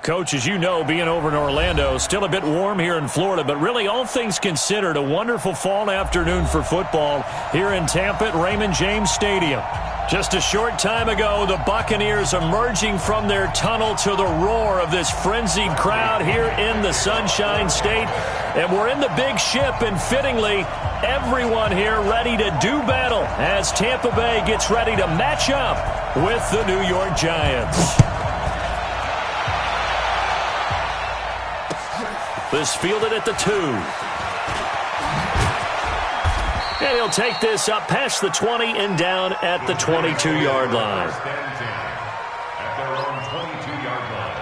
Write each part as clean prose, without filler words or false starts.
Coach, as you know, being over in Orlando, still a bit warm here in Florida, but really all things considered, a wonderful fall afternoon for football here in Tampa at Raymond James Stadium. Just a short time ago, the Buccaneers emerging from their tunnel to the roar of this frenzied crowd here in the Sunshine State. And we're in the big ship, and fittingly, everyone here ready to do battle as Tampa Bay gets ready to match up with the New York Giants. This fielded at the 2. And he'll take this up past the 20 and down at the 22-yard line. At their own 22-yard line.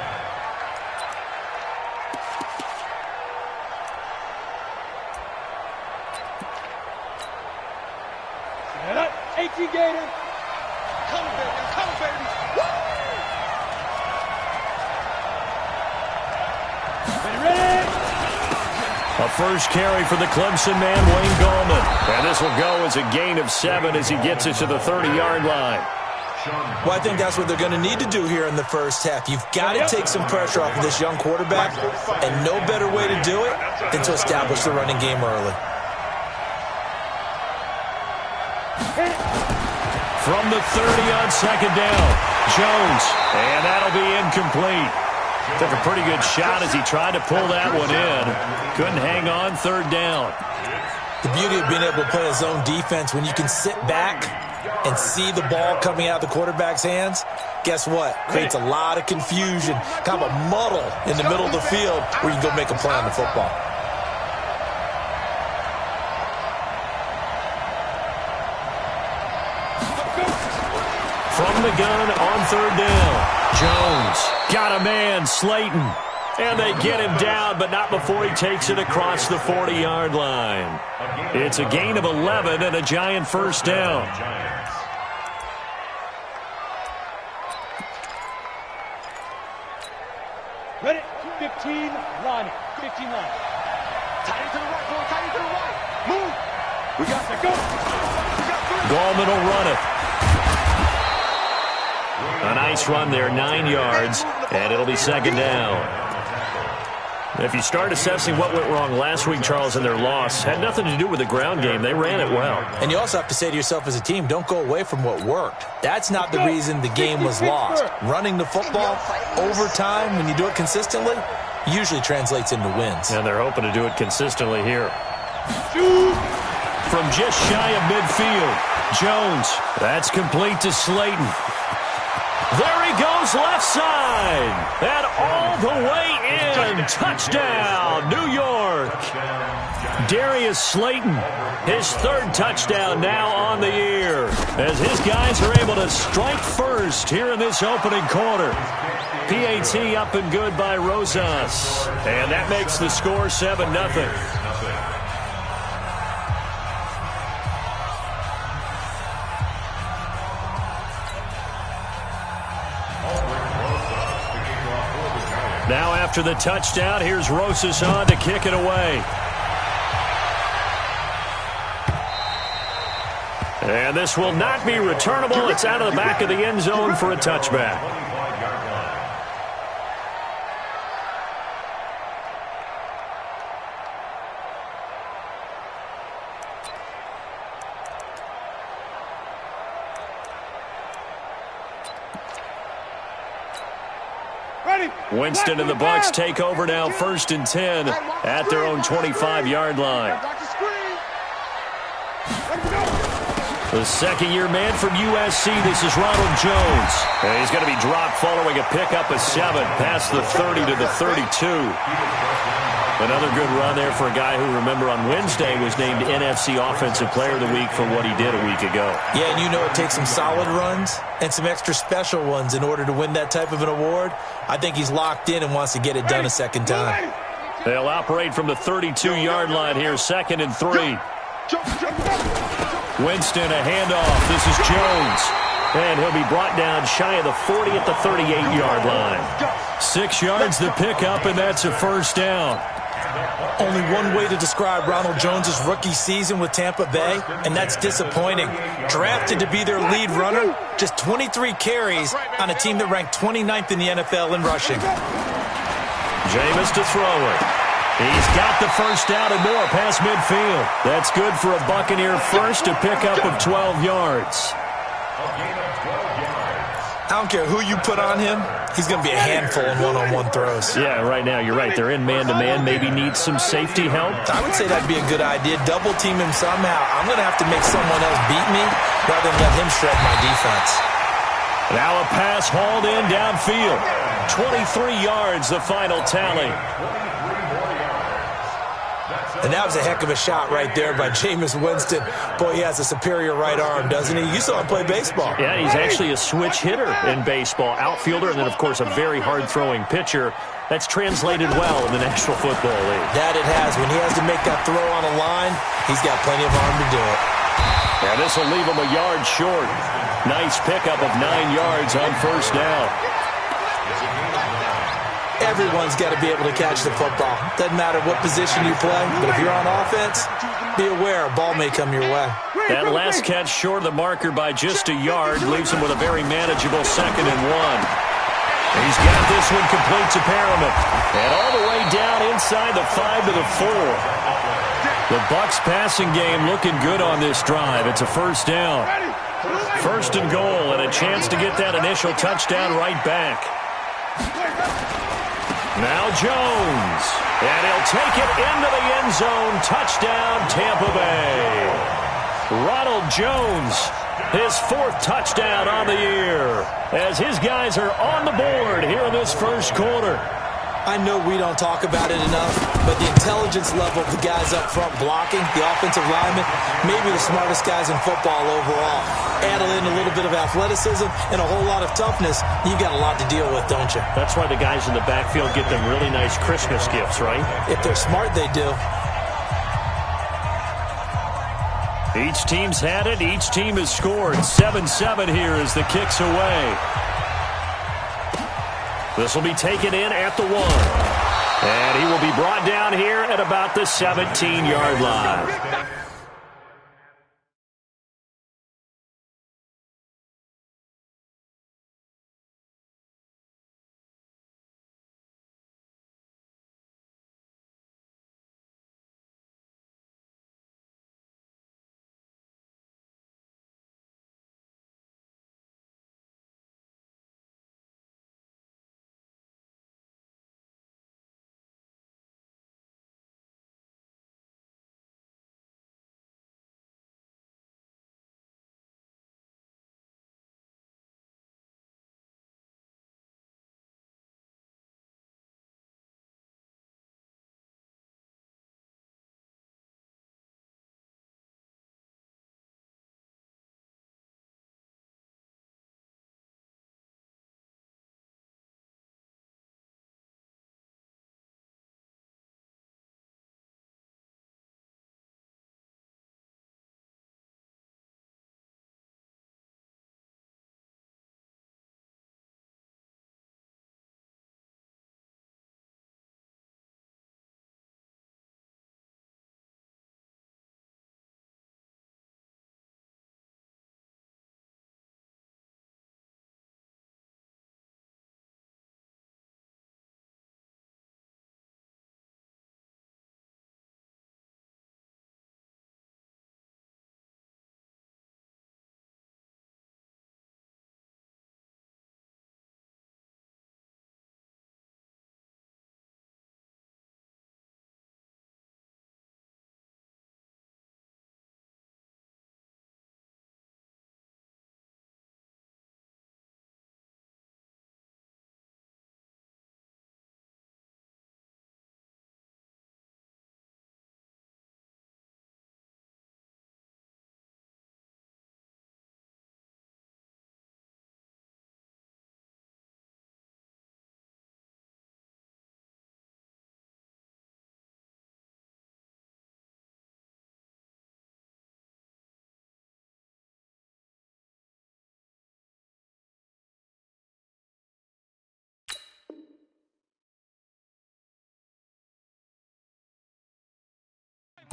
Set up, AT Gator. Come on, baby. Come on, baby. Woo! Ready? A first carry for the Clemson man, Wayne Gallman. And this will go as a gain of 7 as he gets it to the 30-yard line. Well, I think that's what they're going to need to do here in the first half. You've got to take some pressure off of this young quarterback, and no better way to do it than to establish the running game early. From the 30 on second down, Jones, and that'll be incomplete. Took a pretty good shot as he tried to pull that one in. Couldn't hang on third down. The beauty of being able to play a zone defense when you can sit back and see the ball coming out of the quarterback's hands, guess what? Creates a lot of confusion, kind of a muddle in the middle of the field where you can go make a play on the football. From the gun on third down, Jones got a man, Slayton. And they get him down, but not before he takes it across the 40-yard line. It's a gain of 11 and a Giant first down. Ready? 15 line. 15 line. Tight end to the right, boy. Tight end to the right. Move. We got to go. Gallman will run it. A nice run there, 9 yards, and it'll be second down. If you start assessing what went wrong last week, Charles, in their loss, had nothing to do with the ground game. They ran it well. And you also have to say to yourself as a team, don't go away from what worked. That's not the reason the game was lost. Running the football over time, when you do it consistently, usually translates into wins. And they're hoping to do it consistently here. From just shy of midfield, Jones. That's complete to Slayton. There he goes, left side. And all the way in. Touchdown, New York. Darius Slayton, his third touchdown now on the year, as his guys are able to strike first here in this opening quarter. PAT up and good by Rosas. And that makes the score 7-0. Now after the touchdown, here's Rosas on to kick it away. And this will not be returnable. It's out of the back of the end zone for a touchback. Winston and the Bucs take over now, 1st and 10 at their own 25-yard line. The second-year man from USC, this is Ronald Jones. And he's going to be dropped following a pickup of 7 past the 30 to the 32. Another good run there for a guy who, remember, on Wednesday was named NFC Offensive Player of the Week for what he did a week ago. Yeah, and you know it takes some solid runs and some extra special ones in order to win that type of an award. I think he's locked in and wants to get it done a second time. They'll operate from the 32-yard line here, 2nd and 3. Winston, a handoff. This is Jones. And he'll be brought down shy of the 40 at the 38-yard line. 6 yards the pickup, and that's a first down. Only one way to describe Ronald Jones' rookie season with Tampa Bay, and that's disappointing. Drafted to be their lead runner, just 23 carries on a team that ranked 29th in the NFL in rushing. Jameis to throw it. He's got the first down and more past midfield. That's good for a Buccaneer first to pick up of 12 yards. I don't care who you put on him. He's going to be a handful in one-on-one throws. Yeah, right now, you're right. They're in man-to-man. Maybe needs some safety help. I would say that'd be a good idea. Double team him somehow. I'm going to have to make someone else beat me rather than let him shred my defense. Now a pass hauled in downfield. 23 yards, the final tally. And that was a heck of a shot right there by Jameis Winston. Boy, he has a superior right arm, doesn't he? You saw him play baseball. Yeah, he's actually a switch hitter in baseball. Outfielder, and then, of course, a very hard-throwing pitcher. That's translated well in the National Football League. That it has. When he has to make that throw on a line, he's got plenty of arm to do it. Yeah, this will leave him a yard short. Nice pickup of 9 yards on first down. Everyone's got to be able to catch the football. Doesn't matter what position you play, but if you're on offense, be aware a ball may come your way. That last catch short of the marker by just a yard leaves him with a very manageable 2nd and 1. He's got this one complete to Perriman. And all the way down inside the 5 to the 4. The Bucs passing game looking good on this drive. It's a first down. First and goal, and a chance to get that initial touchdown right back. Now Jones, and he'll take it into the end zone. Touchdown, Tampa Bay. Ronald Jones, his 4th touchdown on the year, as his guys are on the board here in this first quarter. I know we don't talk about it enough, but the intelligence level of the guys up front blocking, the offensive linemen, maybe the smartest guys in football overall. Add in a little bit of athleticism and a whole lot of toughness, you got a lot to deal with, don't you? That's why the guys in the backfield get them really nice Christmas gifts, right? If they're smart, they do. Each team's had it. Each team has scored. 7-7 here as the kick's away. This will be taken in at the 1. And he will be brought down here at about the 17-yard line.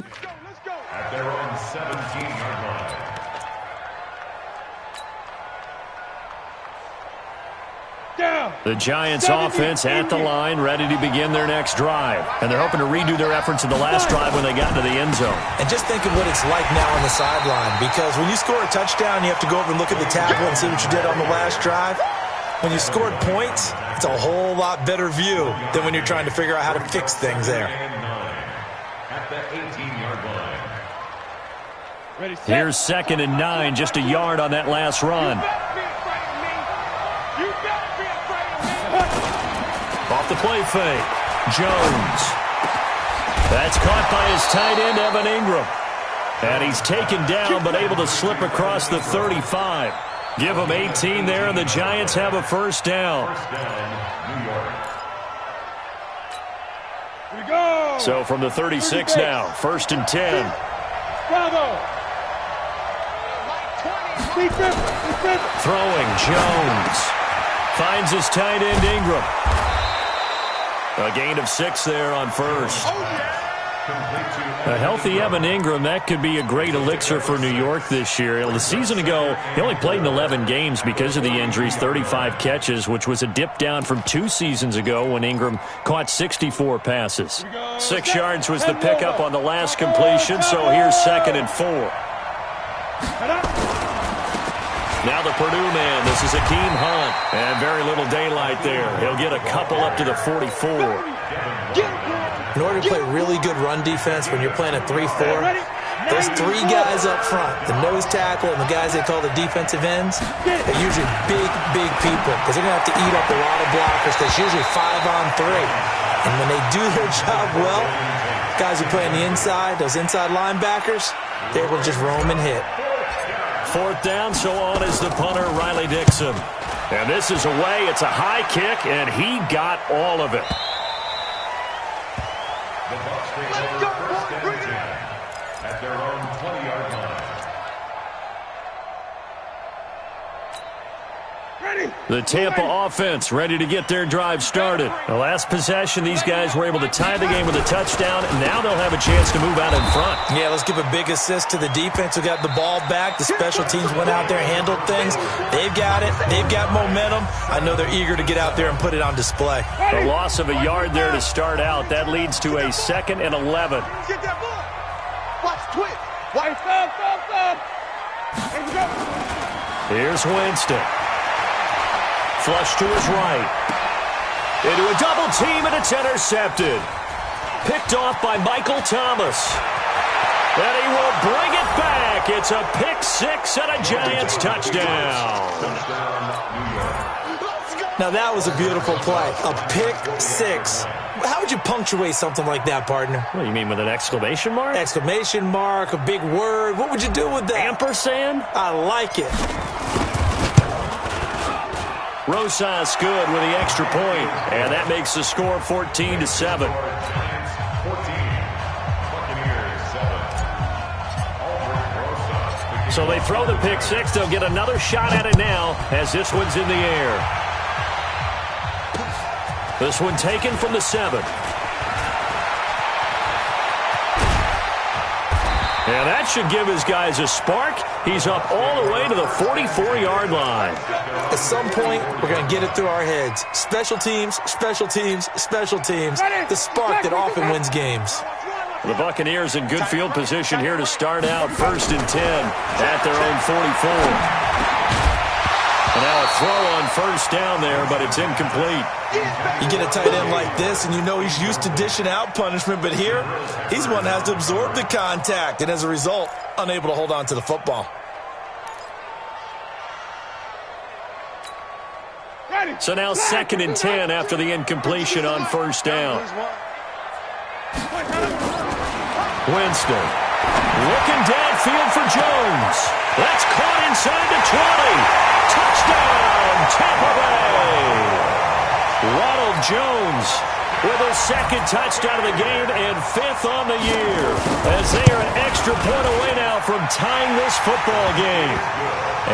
Let's go. At their own 17-yard line. Down. The Giants offense at the line, ready to begin their next drive. And they're hoping to redo their efforts in the last drive when they got into the end zone. And just think of what it's like now on the sideline, because when you score a touchdown, you have to go over and look at the tackle and see what you did on the last drive. When you scored points, it's a whole lot better view than when you're trying to figure out how to fix things there. At the 18-yard line. Here's 2nd and 9, just a yard on that last run. Off the play fake. Jones. That's caught by his tight end, Evan Ingram. And he's taken down, but able to slip across the 35. Give him 18 there, and the Giants have a first down. First down, New York. Here we go. So from the 36 now, 1st and 10. Bravo. Throwing, Jones. Finds his tight end, Ingram. A gain of 6 there on first. A healthy Evan Ingram, that could be a great elixir for New York this year. The season ago, he only played in 11 games because of the injuries, 35 catches, which was a dip down from 2 seasons ago when Ingram caught 64 passes. 6 yards was the pickup on the last completion, so here's 2nd and 4. Now the Purdue man, this is Akeem Hunt. And very little daylight there. He'll get a couple up to the 44. In order to play really good run defense when you're playing a 3-4, those 3 guys up front, the nose tackle and the guys they call the defensive ends, they're usually big people because they're going to have to eat up a lot of blockers because it's usually 5-on-3. And when they do their job well, guys who play on the inside, those inside linebackers, they're able to just roam and hit. 4th down, so on is the punter, Riley Dixon. And this is away. It's a high kick, and he got all of it. The Bucs take over 1st and 10 at their own 20-yard line. The Tampa offense ready to get their drive started. The last possession, these guys were able to tie the game with a touchdown, and now they'll have a chance to move out in front. Yeah, let's give a big assist to the defense who got the ball back. The special teams went out there, handled things. They've got it. They've got momentum. I know they're eager to get out there and put it on display. The loss of a yard there to start out. That leads to a 2nd and 11. Get that ball. Watch twitch. Watch stop. Here we go. Here's Winston. Flush to his right. Into a double team, and it's intercepted. Picked off by Michael Thomas. And he will bring it back. It's a pick 6 and a Giants touchdown. Now that was a beautiful play. A pick 6. How would you punctuate something like that, partner? What do you mean, with an exclamation mark? Exclamation mark, a big word. What would you do with that? Ampersand? I like it. Rosas good with the extra point, and that makes the score 14-7. Giants 14, Buccaneers 7. So they throw the pick 6. They'll get another shot at it now as this one's in the air. This one taken from the 7. And that should give his guys a spark. He's up all the way to the 44-yard line. At some point, we're going to get it through our heads. Special teams, special teams, special teams. The spark that often wins games. The Buccaneers in good field position here to start out 1st and 10 at their own 44. And now a throw on 1st down there, but it's incomplete. You get a tight end like this, and you know he's used to dishing out punishment, but here, he's one that has to absorb the contact, and as a result, unable to hold on to the football. So now 2nd and 10 after the incompletion on 1st down. Winston looking downfield for Jones. That's caught inside the 20. Touchdown, Tampa Bay. Ronald Jones with his 2nd touchdown of the game and 5th on the year, as they are an extra point away now from tying this football game.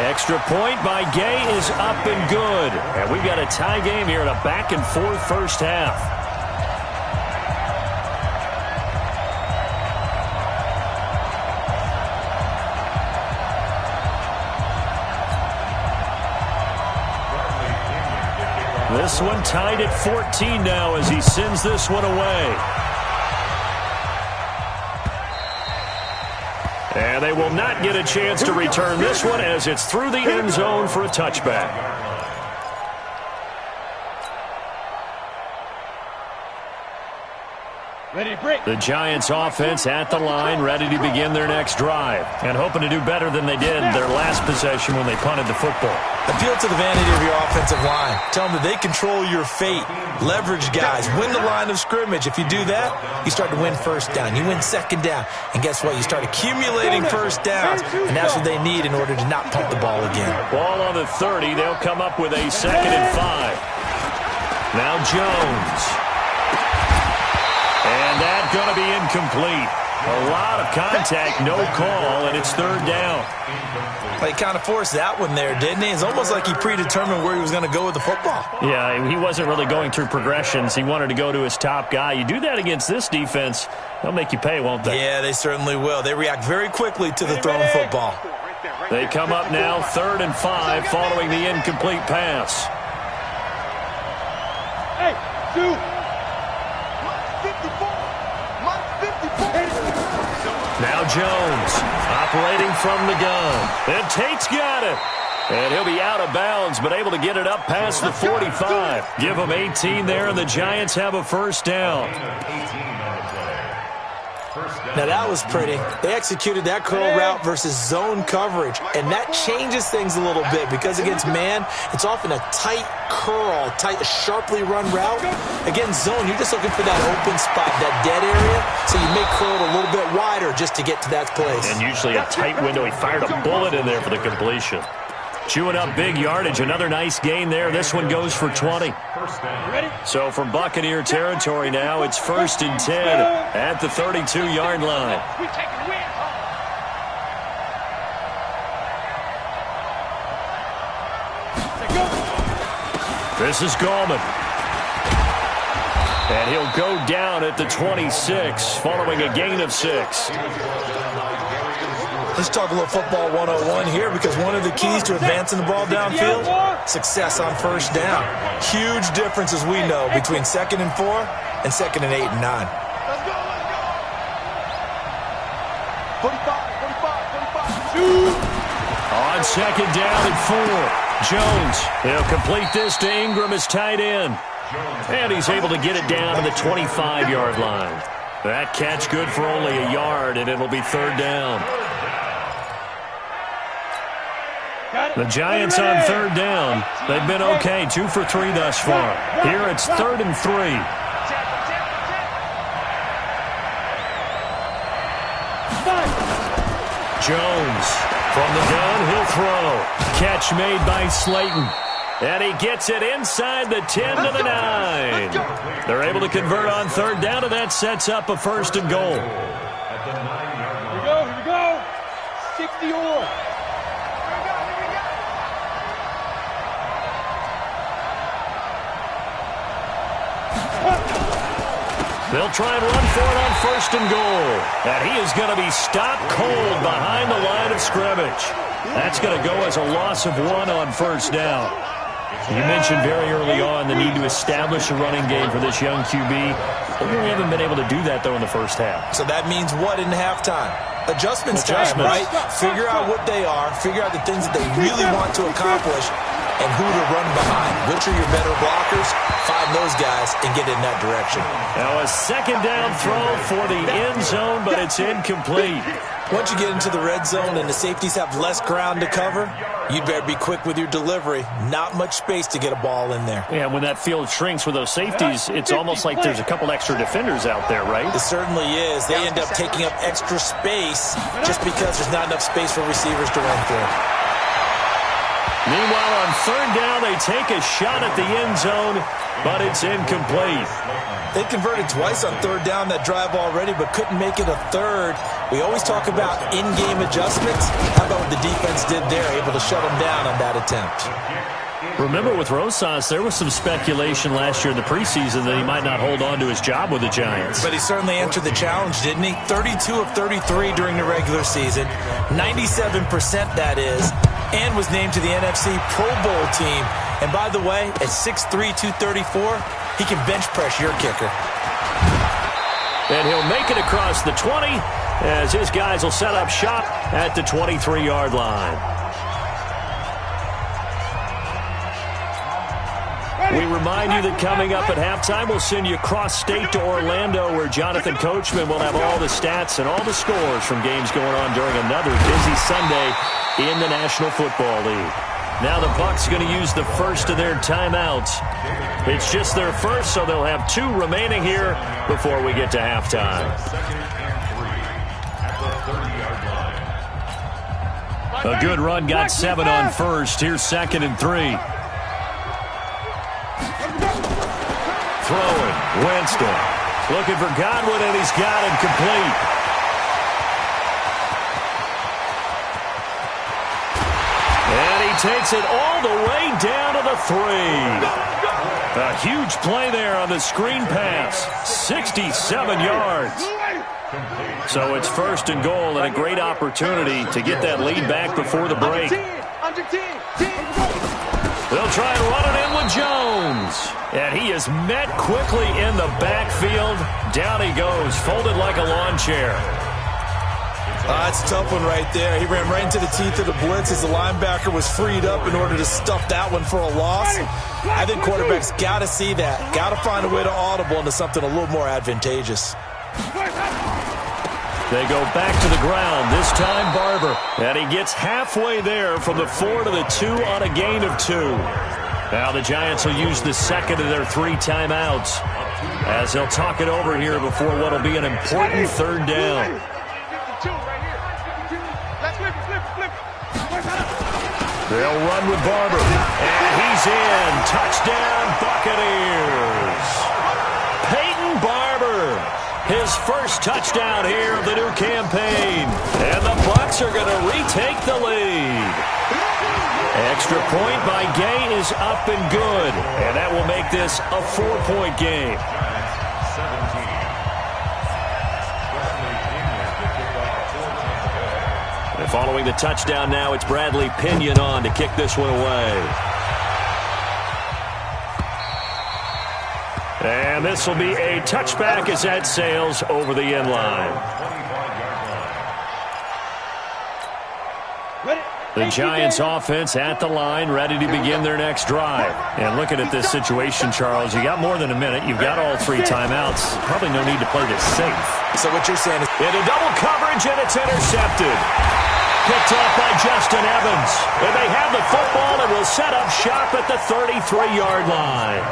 Extra point by Gay is up and good. And we've got a tie game here in a back-and-forth first half. This this one tied at 14 now as he sends this one away. And they will not get a chance to return this one as it's through the end zone for a touchback. The Giants offense at the line, ready to begin their next drive, and hoping to do better than they did their last possession when they punted the football. Appeal to the vanity of your offensive line. Tell them that they control your fate. Leverage guys. Win the line of scrimmage. If you do that, you start to win first down. You win second down. And guess what? You start accumulating first downs, and that's what they need in order to not pump the ball again. Ball on the 30. They'll come up with a 2nd and 5. Now Jones. And that's going to be incomplete. A lot of contact, no call, and it's 3rd down. Well, he kind of forced that one there, didn't he? It's almost like he predetermined where he was going to go with the football. Yeah, he wasn't really going through progressions. He wanted to go to his top guy. You do that against this defense, they'll make you pay, won't they? Yeah, they certainly will. They react very quickly to the thrown football. They come up now 3rd and 5 following the incomplete pass. Hey, 2. Now Jones operating from the gun. And Tate's got it. And he'll be out of bounds, but able to get it up past the 45. Give him 18 there, and the Giants have a 1st down. Now that was pretty. They executed that curl route versus zone coverage, and that changes things a little bit because against man, it's often a tight curl, sharply run route. Against zone, you're just looking for that open spot, that dead area, so you make curl a little bit wider just to get to that place. And usually a tight window. He fired a bullet in there for the completion. Chewing up big yardage. Another nice gain there. This one goes for 20. So from Buccaneer territory now, it's 1st and 10 at the 32-yard line. This is Gallman. And he'll go down at the 26 following a gain of 6. Let's talk a little football 101 here because one of the keys to advancing the ball downfield, success on 1st down. Huge difference, as we know, between 2nd and 4 and 2nd and 8 and 9. Let's go, let's go. 45, 2. On 2nd down and 4. Jones, he'll complete this to Ingram as tight end. And he's able to get it down to the 25-yard line. That catch good for only a yard, and it'll be 3rd down. The Giants on 3rd down. They've been okay, 2 for 3 thus far. Here it's 3rd and 3. Jones from the gun, he'll throw. Catch made by Slayton. And he gets it inside the 10 to the 9. They're able to convert on 3rd down, and that sets up a 1st and goal. Here we go. 60 or. They'll try and run for it on 1st and goal. And he is going to be stopped cold behind the line of scrimmage. That's going to go as a loss of 1 on 1st down. You mentioned very early on the need to establish a running game for this young QB. They really haven't been able to do that, though, in the 1st half. So that means what in halftime? Adjustments time, right? Figure out what they are, figure out the things that they really want to accomplish, and who to run behind. Which are your better blockers? Find those guys and get in that direction. Now a 2nd down throw for the end zone, but it's incomplete. Once you get into the red zone and the safeties have less ground to cover, you'd better be quick with your delivery. Not much space to get a ball in there. Yeah, when that field shrinks with those safeties, it's almost like there's a couple extra defenders out there, right? It certainly is. They end up taking up extra space just because there's not enough space for receivers to run through. Meanwhile, on 3rd down, they take a shot at the end zone, but it's incomplete. They converted twice on 3rd down that drive already, but couldn't make it a 3rd. We always talk about in-game adjustments. How about what the defense did there, able to shut them down on that attempt? Remember, with Rosas, there was some speculation last year in the preseason that he might not hold on to his job with the Giants. But he certainly answered the challenge, didn't he? 32 of 33 during the regular season, 97% that is, and was named to the NFC Pro Bowl team. And by the way, at 6'3", 234, he can bench press your kicker. And he'll make it across the 20 as his guys will set up shop at the 23-yard line. We remind you that coming up at halftime, we'll send you cross-state to Orlando, where Jonathan Coachman will have all the stats and all the scores from games going on during another busy Sunday in the National Football League. Now the Bucs going to use the first of their timeouts. It's just their first, so they'll have 2 remaining here before we get to halftime. A good run got 7 on first. Here's 2nd and 3. Throwing, Winston. Looking for Godwin, and he's got him complete. And he takes it all the way down to the 3. A huge play there on the screen pass. 67 yards. So it's 1st and goal, and a great opportunity to get that lead back before the break. They'll try and run it in with Jones. And he is met quickly in the backfield. Down he goes, folded like a lawn chair. That's a tough one right there. He ran right into the teeth of the blitz as the linebacker was freed up in order to stuff that one for a loss. I think quarterbacks got to see that. Got to find a way to audible into something a little more advantageous. They go back to the ground, this time Barber. And he gets halfway there from the 4 to the 2 on a gain of 2. Now the Giants will use the 2nd of their 3 timeouts as they'll talk it over here before what will be an important 3rd down. They'll run with Barber. And he's in. Touchdown, Buccaneers. Peyton Barber. His first touchdown here of the new campaign. And the Bucs are going to retake the lead. Extra point by Gay is up and good. And that will make this a 4-point game. And following the touchdown now, it's Bradley Pinion on to kick this one away. And this will be a touchback as that sails over the end line. The Giants offense at the line, ready to begin their next drive. And looking at this situation, Charles, you got more than a minute. You've got all 3 timeouts. Probably no need to play this safe. So what you're saying is into double coverage, and it's intercepted. Picked off by Justin Evans. And they have the football and will set up shop at the 33-yard line.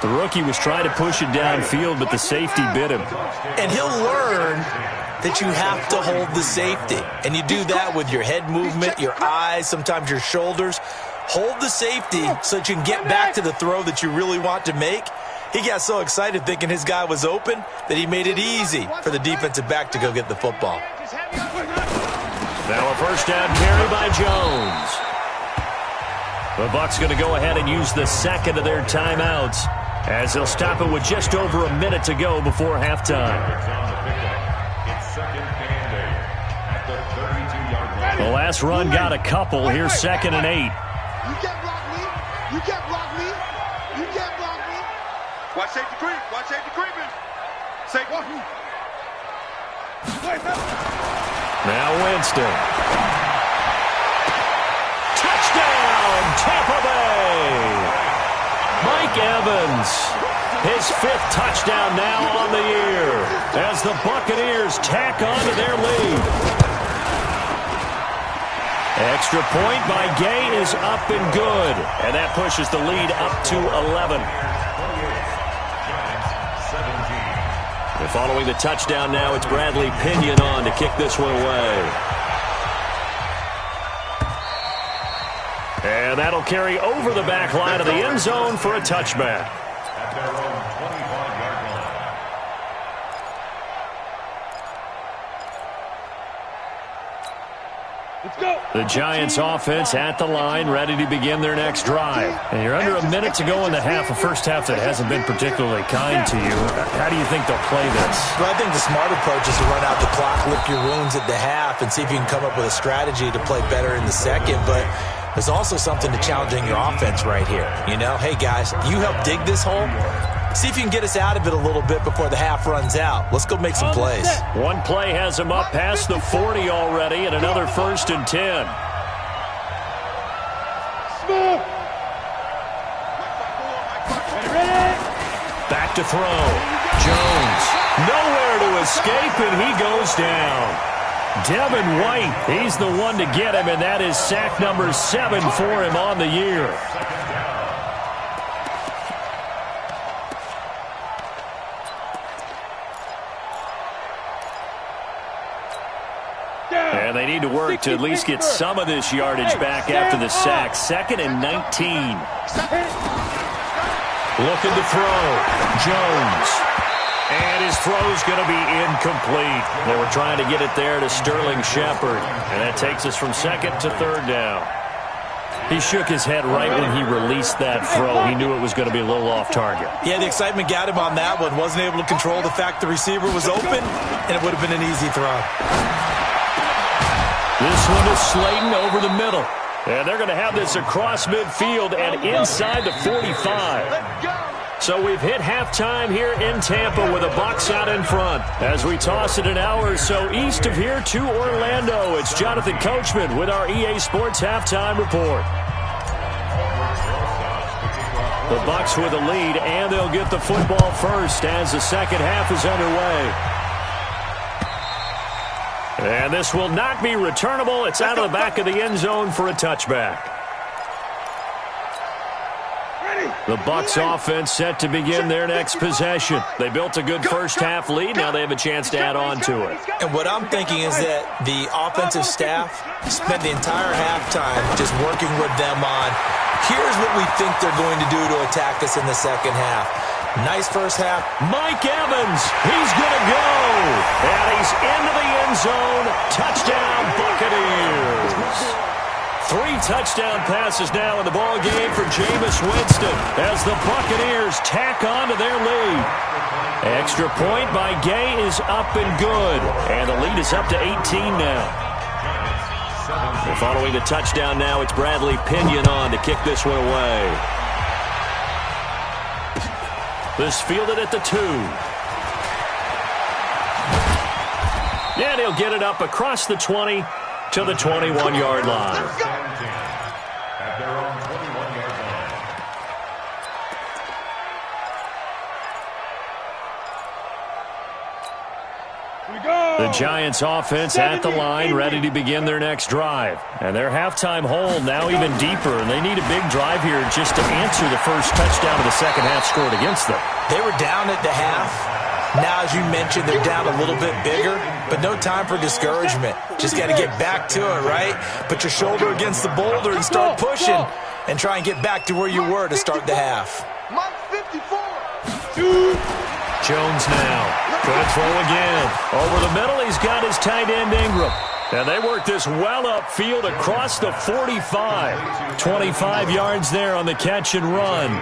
The rookie was trying to push it downfield, but the safety bit him. And he'll learn that you have to hold the safety. And you do that with your head movement, your eyes, sometimes your shoulders. Hold the safety so that you can get back to the throw that you really want to make. He got so excited thinking his guy was open that he made it easy for the defensive back to go get the football. Now a first down carry by Jones. The Bucs going to go ahead and use the 2nd of their timeouts as they'll stop it with just over a minute to go before halftime. The last run got a couple. Here's 2nd and 8. You can't block me. You can't block me. You can't block me. Watch safety creep. Watch safety creeping. Safety. Now Winston. Touchdown, Tampa Bay. Mike Evans, his 5th touchdown now on the year as the Buccaneers tack on to their lead. Extra point by Gay is up and good, and that pushes the lead up to 11. And following the touchdown now, it's Bradley Pinion on to kick this one away. And that'll carry over the back line of the end zone for a touchback. At their own 25-yard line. Let's go. The Giants offense at the line, ready to begin their next drive. And you're under a minute to go in the half, a first half that hasn't been particularly kind to you. How do you think they'll play this? Well, I think the smart approach is to run out the clock, lick your wounds at the half, and see if you can come up with a strategy to play better in the second. But There's also something to challenging your offense right here. You know, hey, guys, you help dig this hole. See if you can get us out of it a little bit before the half runs out. Let's go make some plays. One play has him up past the 40 already, and another 1st and 10. Back to throw. Jones. Nowhere to escape, and he goes down. Devin White, he's the one to get him, and that is sack number 7 for him on the year. And they need to work to at least get some of this yardage back after the sack. 2nd and 19. Looking to throw. Jones. And his throw's going to be incomplete. They were trying to get it there to Sterling Shepard. And that takes us from 2nd to 3rd down. He shook his head right when he released that throw. He knew it was going to be a little off target. Yeah, the excitement got him on that one. Wasn't able to control the fact the receiver was open, and it would have been an easy throw. This one is Slayton over the middle. And they're going to have this across midfield and inside the 45. So we've hit halftime here in Tampa with a Bucs out in front. As we toss it an hour or so east of here to Orlando, it's Jonathan Coachman with our EA Sports Halftime Report. The Bucs with a lead, and they'll get the football first as the second half is underway. And this will not be returnable. It's out of the back of the end zone for a touchback. The Bucs offense set to begin their next possession. They built a good first half lead. Now they have a chance to add on to it. And what I'm thinking is that the offensive staff spent the entire halftime just working with them on, here's what we think they're going to do to attack us in the second half. Nice first half. Mike Evans, he's going to go. And he's into the end zone. Touchdown, Buccaneers. 3 touchdown passes now in the ball game for Jameis Winston as the Buccaneers tack on to their lead. Extra point by Gay is up and good, and the lead is up to 18 now. And following the touchdown now, it's Bradley Pinion on to kick this one away. This fielded at the 2. And he'll get it up across the 20 to the 21-yard line. At their own 21-yard line. The Giants offense at the line, ready to begin their next drive. And their halftime hole now even deeper, and they need a big drive here just to answer the first touchdown of the second half scored against them. They were down at the half. Now, as you mentioned, they're down a little bit bigger, but no time for discouragement. Just got to get back to it, right? Put your shoulder against the boulder and start pushing and try and get back to where you were to start the half. Jones now. Going to throw again. Over the middle, he's got his tight end Ingram. And they work this well upfield across the 45. 25 yards there on the catch and run.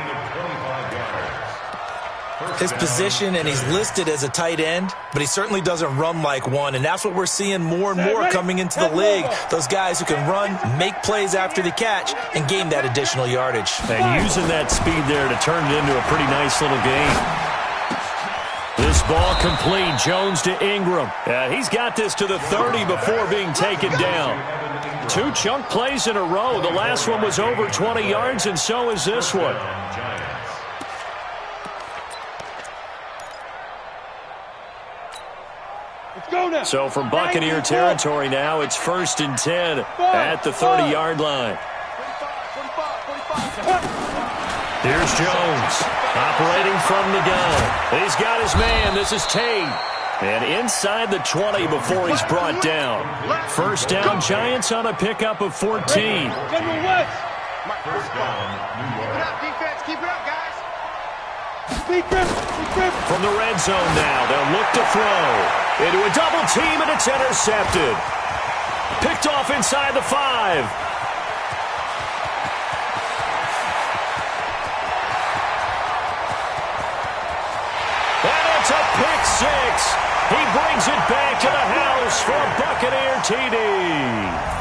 His position, and he's listed as a tight end, but he certainly doesn't run like one, and that's what we're seeing more and more coming into the league. Those guys who can run, make plays after the catch, and gain that additional yardage. And using that speed there to turn it into a pretty nice little game. This ball complete. Jones to Ingram. He's got this to the 30 before being taken down. 2 chunk plays in a row. The last one was over 20 yards, and so is this one. So from Buccaneer territory now, it's 1st and 10 at the 30-yard line. Here's Jones, operating from the gun. He's got his man. This is Tate. And inside the 20 before he's brought down. First down, Giants on a pickup of 14. First down, New York. Keep it up, guys. From the red zone now, they'll look to throw. Into a double team, and it's intercepted. Picked off inside the 5. And it's a pick 6. He brings it back to the house for a Buccaneer TD.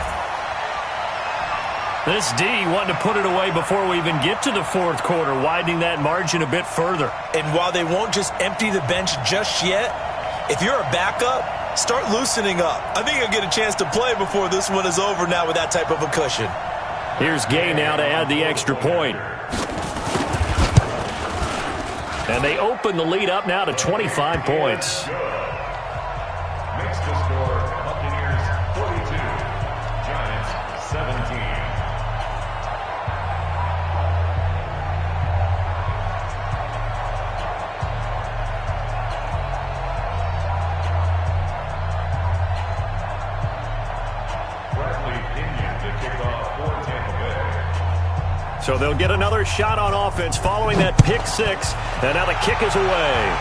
This D wanting to put it away before we even get to the fourth quarter, widening that margin a bit further. And while they won't just empty the bench just yet, if you're a backup, start loosening up. I think you'll get a chance to play before this one is over now with that type of a cushion. Here's Gay now to add the extra point. And they open the lead up now to 25 points. Makes the score Buccaneers 42, Giants 17. So they'll get another shot on offense following that pick six. And now the kick is away.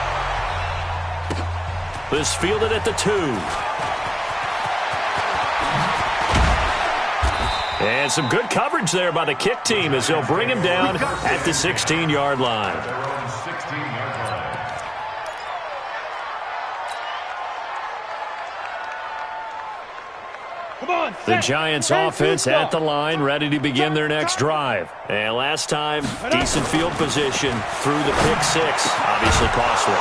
This fielded at the 2. And some good coverage there by the kick team as they'll bring him down at the 16-yard line. The Giants offense at the line, ready to begin their next drive. And last time, decent field position through the pick six. Obviously costly.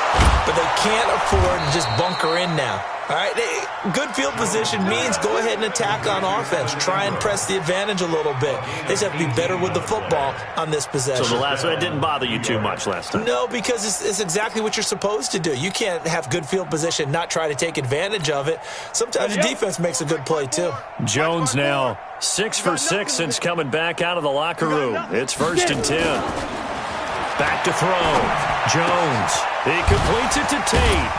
But they can't afford to just bunker in now. All right, good field position means go ahead and attack on offense. Try and press the advantage a little bit. They just have to be better with the football on this possession. So that didn't bother you too much last time? No, because it's exactly what you're supposed to do. You can't have good field position, not try to take advantage of it. Sometimes the defense makes a good play too. Jones now 6 for 6 since coming back out of the locker room. It's 1st and 10. Back to throw. Jones. He completes it to Tate.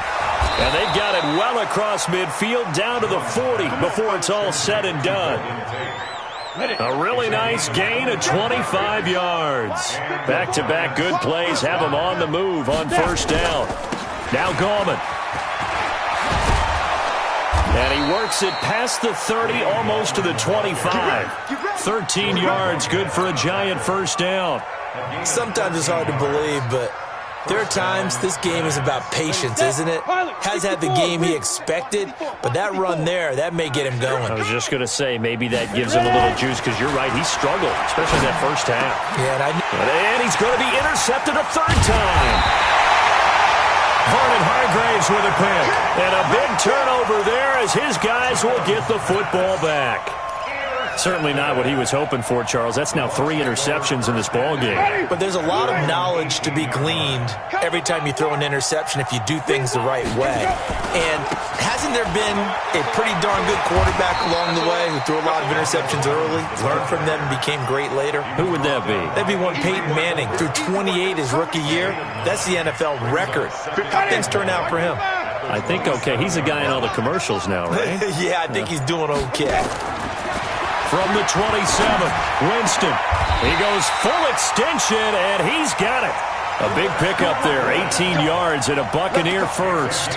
And they've got it well across midfield down to the 40 before it's all said and done. A really nice gain of 25 yards. Back-to-back good plays have him on the move on 1st down. Now Gallman. And he works it past the 30, almost to the 25. 13 yards, good for a Giant 1st down. Sometimes it's hard to believe, but there are times this game is about patience, isn't it? Has had the game he expected, but that run there, that may get him going. I was just going to say, maybe that gives him a little juice, because you're right, he struggled, especially in that 1st half. Yeah, and he's going to be intercepted a 3rd time. Vernon Hargraves with a pick. And a big turnover there as his guys will get the football back. Certainly not what he was hoping for, Charles. That's now 3 interceptions in this ball game. But there's a lot of knowledge to be gleaned every time you throw an interception if you do things the right way. And hasn't there been a pretty darn good quarterback along the way who threw a lot of interceptions early, learned from them, and became great later? Who would that be? That'd be one Peyton Manning. Threw 28 his rookie year. That's the NFL record. How things turn out for him? I think okay. He's a guy in all the commercials now, right? Yeah, I think he's doing okay. From the 27, Winston. He goes full extension, and he's got it. A big pickup there, 18 yards and a Buccaneer first.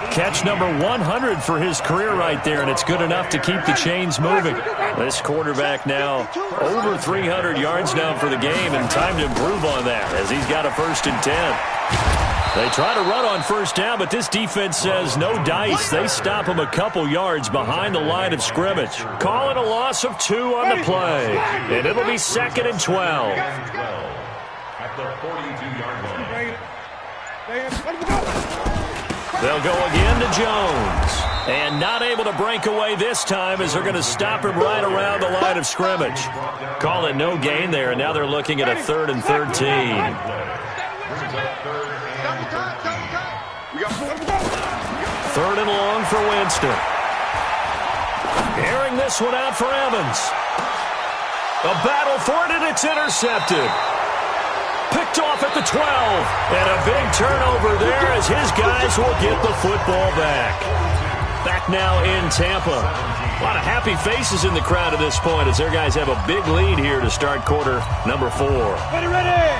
Catch number 100 for his career right there, and it's good enough to keep the chains moving. This quarterback now over 300 yards now for the game, and time to improve on that as he's got a 1st and 10. They try to run on 1st down, but this defense says no dice. They stop him a couple yards behind the line of scrimmage. Calling a loss of 2 on the play. And it'll be 2nd and 12. At the 42-yard line. They'll go again to Jones. And not able to break away this time as they're going to stop him right around the line of scrimmage. Call it no gain there, and now they're looking at a 3rd and 13. 3rd and long for Winston. Airing this one out for Evans. A battle for it, and it's intercepted. Picked off at the 12. And a big turnover there as his guys will get the football back. Back now in Tampa. A lot of happy faces in the crowd at this point as their guys have a big lead here to start quarter number 4.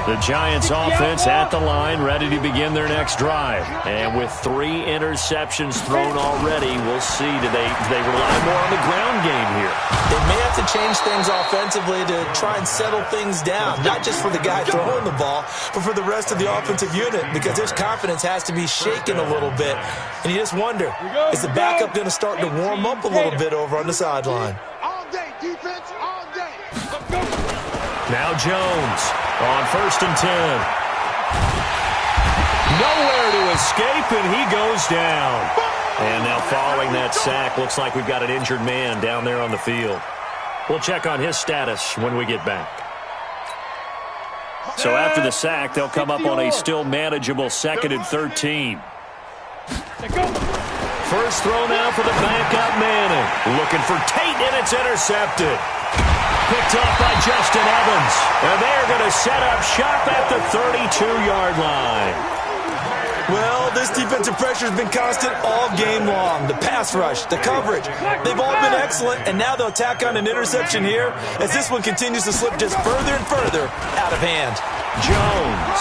The Giants offense at the line, ready to begin their next drive. And with 3 interceptions thrown already, we'll see. Do they rely more on the ground game here? They may have to change things offensively to try and settle things down, not just for the guy throwing the ball, but for the rest of the offensive unit, because their confidence has to be shaken a little bit. And you just wonder, is the backup going to start to warm up a little bit over on the sideline? All day, defense, all day. Now Jones on 1st and 10. Nowhere to escape, and he goes down. And now following that sack, looks like we've got an injured man down there on the field. We'll check on his status when we get back. So after the sack, they'll come up on a still manageable 2nd and 13. First throw now for the backup Manning. Looking for Tate, and it's intercepted. Picked off by Justin Evans. And they're going to set up shop at the 32-yard line. Well, this defensive pressure has been constant all game long. The pass rush, the coverage, they've all been excellent, and now they'll tack on an interception here as this one continues to slip just further and further out of hand. Jones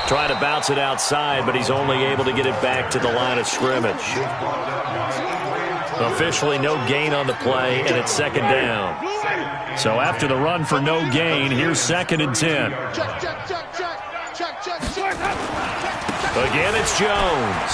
trying to bounce it outside, but he's only able to get it back to the line of scrimmage. Officially no gain on the play, and it's 2nd down. So after the run for no gain, here's 2nd and 10. Again, it's Jones.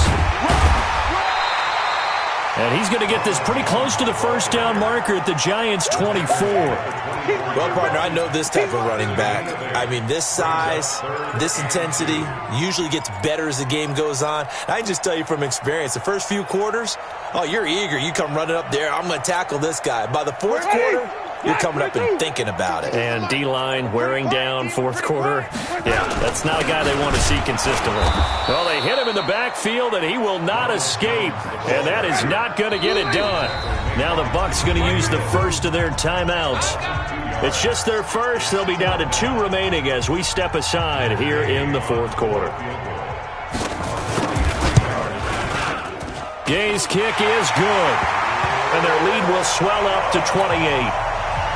And he's going to get this pretty close to the first down marker at the Giants' 24. Well, partner, I know this type of running back. I mean, this size, this intensity usually gets better as the game goes on. I can just tell you from experience, the first few quarters, oh, you're eager. You come running up there, I'm going to tackle this guy. By the 4th quarter, you're coming up and thinking about it. And D-line wearing down 4th quarter. Yeah, that's not a guy they want to see consistently. Well, they hit him in the backfield, and he will not escape. And that is not going to get it done. Now the Bucs going to use the first of their timeouts. It's just their first. They'll be down to 2 remaining as we step aside here in the 4th quarter. Gay's kick is good. And their lead will swell up to 28.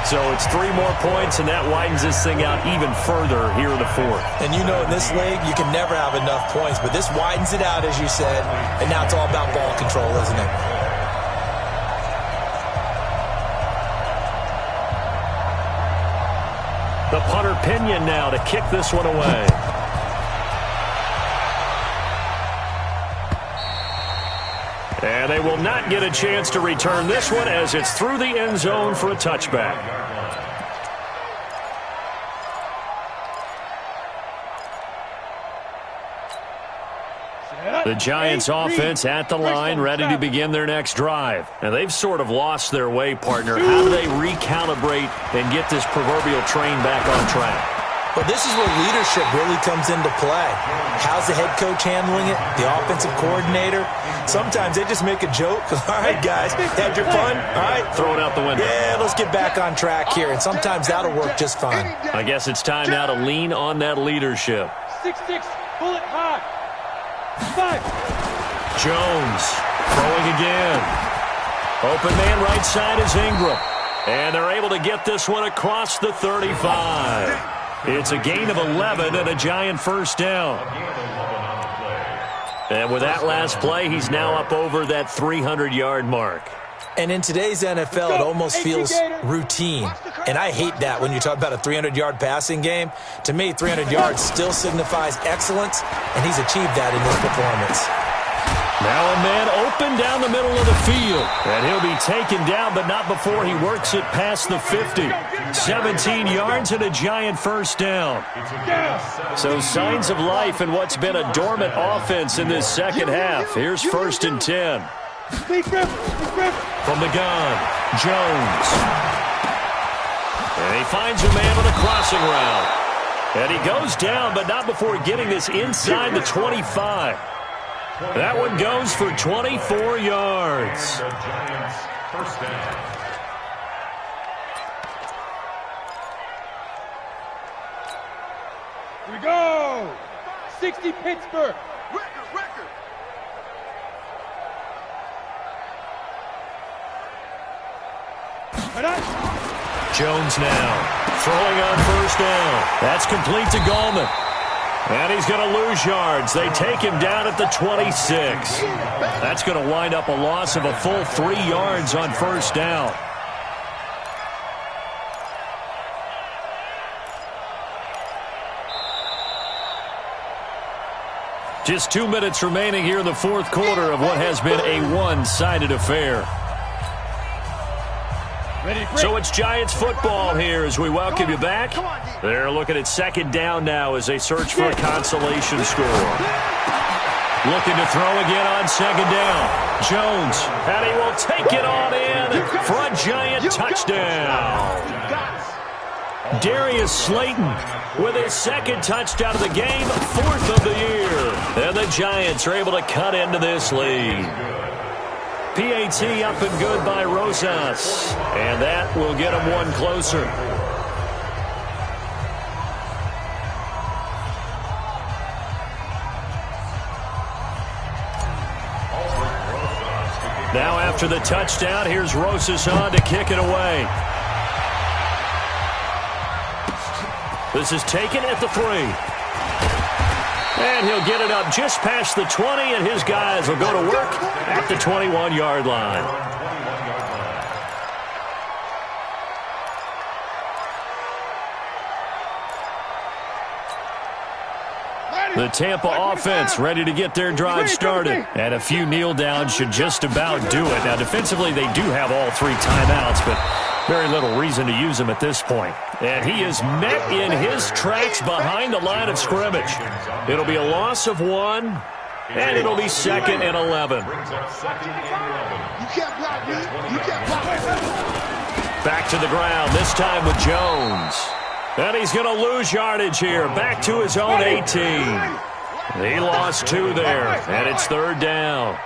So it's 3 more points, and that widens this thing out even further here in the 4th. And you know, in this league, you can never have enough points, but this widens it out, as you said, and now it's all about ball control, isn't it? The punter Pinion now to kick this one away. And they will not get a chance to return this one as it's through the end zone for a touchback. The Giants offense at the line, ready to begin their next drive. And they've sort of lost their way, partner. How do they recalibrate and get this proverbial train back on track? Well, this is where leadership really comes into play. How's the head coach handling it? The offensive coordinator? Sometimes they just make a joke. All right, guys, had your fun? All right. Throw it out the window. Yeah, let's get back on track here. And sometimes that'll work just fine. I guess it's time now to lean on that leadership. 6-6, bullet high. 5. Jones throwing again. Open man right side is Ingram. And they're able to get this one across the 35. It's a gain of 11 and a Giant first down. And with that last play, he's now up over that 300-yard mark. And in today's NFL, it almost feels routine. And I hate that when you talk about a 300-yard passing game. To me, 300 yards still signifies excellence, and he's achieved that in this performance. Now a man open down the middle of the field. And he'll be taken down, but not before he works it past the 50. 17 yards and a Giant first down. So signs of life in what's been a dormant offense in this second half. Here's 1st and 10. From the gun, Jones. And he finds a man on a crossing route. And he goes down, but not before getting this inside the 25. That one goes for 24 yards. Here we go. 60 Pittsburgh. Record. Jones now throwing on first down. That's complete to Gallman. And he's going to lose yards. They take him down at the 26. That's going to wind up a loss of a full 3 yards on first down. Just 2 minutes remaining here in the 4th quarter of what has been a one-sided affair. So it's Giants football here as we welcome you back. They're looking at second down now as they search for a consolation score. Looking to throw again on second down. Jones, and he will take it on in for a Giant touchdown. Darius Slayton with his second touchdown of the game, fourth of the year. And the Giants are able to cut into this lead. PAT up and good by Rosas. And that will get them one closer. Now after the touchdown, here's Rosas on to kick it away. This is taken at the 3. And he'll get it up just past the 20, and his guys will go to work at the 21-yard line. The Tampa offense ready to get their drive started. And a few kneel downs should just about do it. Now, defensively, they do have all 3 timeouts, but very little reason to use them at this point. And he is met in his tracks behind the line of scrimmage. It'll be a loss of 1, and it'll be 2nd and 11. Back to the ground, this time with Jones. And he's going to lose yardage here. Back to his own 18. He lost 2 there, and it's 3rd down.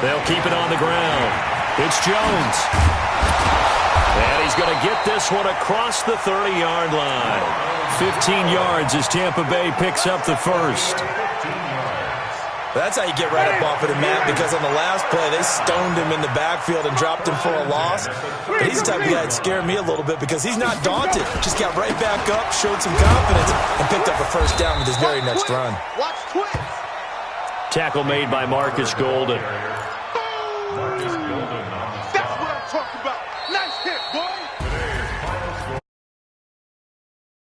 They'll keep it on the ground. It's Jones. And he's going to get this one across the 30-yard line. 15 yards as Tampa Bay picks up the first. That's how you get right up off of the mat, because on the last play, they stoned him in the backfield and dropped him for a loss. But he's the type of guy that scared me a little bit because he's not daunted. Just got right back up, showed some confidence, and picked up a first down with his very next run. Tackle made by Marcus Golden. That's what I'm talking about. Nice hit, boy.